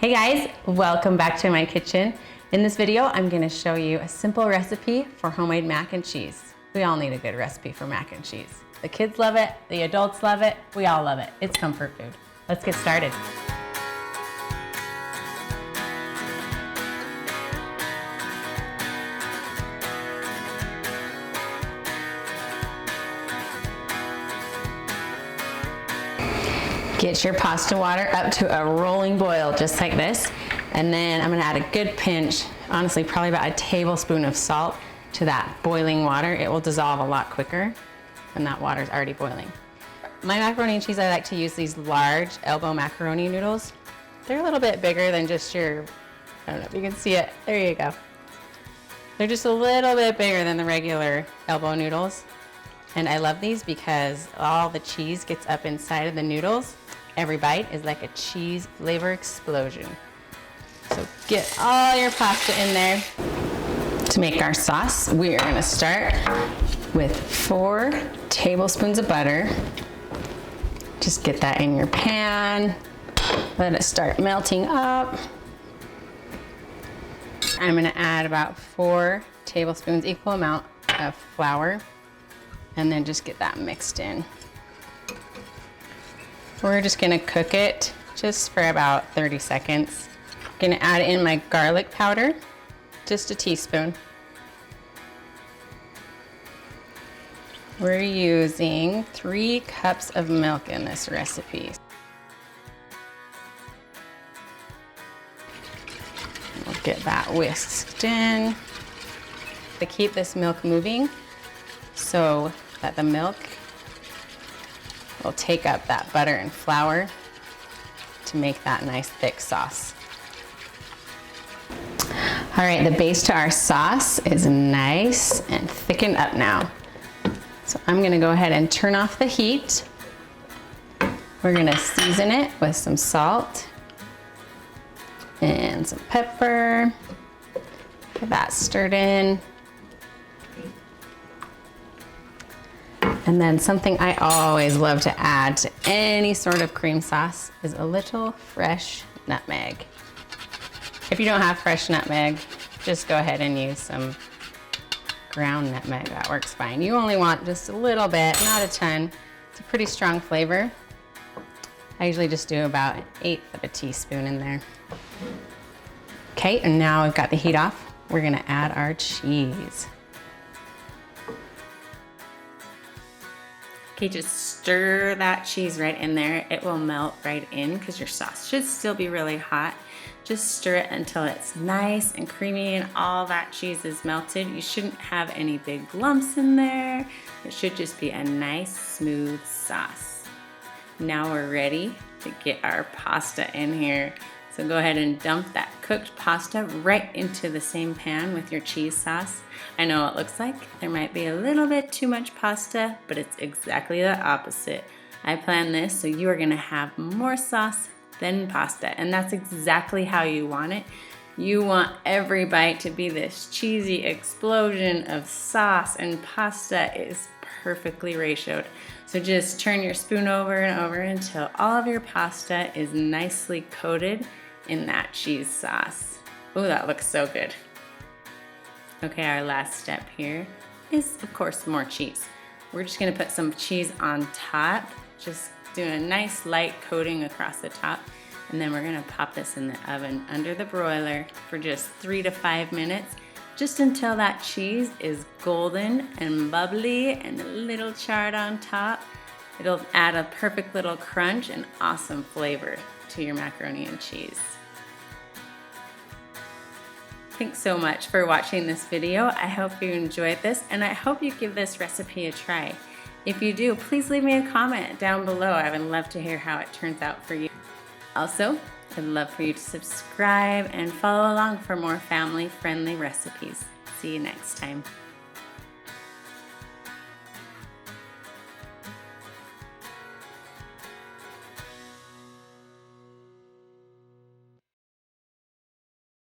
Hey guys, welcome back to my kitchen. In this video, I'm gonna show you a simple recipe for homemade mac and cheese. We all need a good recipe for mac and cheese. The kids love it, the adults love it, we all love it. It's comfort food. Let's get started. Get your pasta water up to a rolling boil, just like this. And then I'm gonna add a good pinch, honestly, probably about a tablespoon of salt to that boiling water. It will dissolve a lot quicker when that water is already boiling. My macaroni and cheese, I like to use these large elbow macaroni noodles. They're a little bit bigger than just your, I don't know if you can see it. There you go. They're just a little bit bigger than the regular elbow noodles. And I love these because all the cheese gets up inside of the noodles. Every bite is like a cheese flavor explosion. So get all your pasta in there. To make our sauce, we are gonna start with 4 tablespoons of butter. Just get that in your pan. Let it start melting up. I'm gonna add about 4 tablespoons, equal amount of flour, and then just get that mixed in. We're just gonna cook it just for about 30 seconds. I'm gonna add in my garlic powder, just a teaspoon. We're using 3 cups of milk in this recipe. We'll get that whisked in. To keep this milk moving so that the milk will take up that butter and flour to make that nice thick sauce. All right, the base to our sauce is nice and thickened up now. So I'm gonna go ahead and turn off the heat. We're gonna season it with some salt and some pepper. Get that stirred in. And then something I always love to add to any sort of cream sauce is a little fresh nutmeg. If you don't have fresh nutmeg, just go ahead and use some ground nutmeg. That works fine. You only want just a little bit, not a ton. It's a pretty strong flavor. I usually just do about 1/8 of a teaspoon in there. Okay, and now we've got the heat off. We're gonna add our cheese. Okay, just stir that cheese right in there. It will melt right in because your sauce should still be really hot. Just stir it until it's nice and creamy and all that cheese is melted. You shouldn't have any big lumps in there. It should just be a nice, smooth sauce. Now we're ready to get our pasta in here. So go ahead and dump that cooked pasta right into the same pan with your cheese sauce. I know it looks like there might be a little bit too much pasta, but it's exactly the opposite. I planned this so you are gonna have more sauce than pasta, and that's exactly how you want it. You want every bite to be this cheesy explosion of sauce, and pasta is perfectly ratioed. So just turn your spoon over and over until all of your pasta is nicely coated in that cheese sauce. Oh, that looks so good. Okay, our last step here is, of course, more cheese. We're just gonna put some cheese on top, just do a nice light coating across the top, and then we're gonna pop this in the oven under the broiler for just 3 to 5 minutes, just until that cheese is golden and bubbly and a little charred on top. It'll add a perfect little crunch and awesome flavor to your macaroni and cheese. Thanks so much for watching this video. I hope you enjoyed this, and I hope you give this recipe a try. If you do, please leave me a comment down below. I would love to hear how it turns out for you. Also, I'd love for you to subscribe and follow along for more family-friendly recipes. See you next time.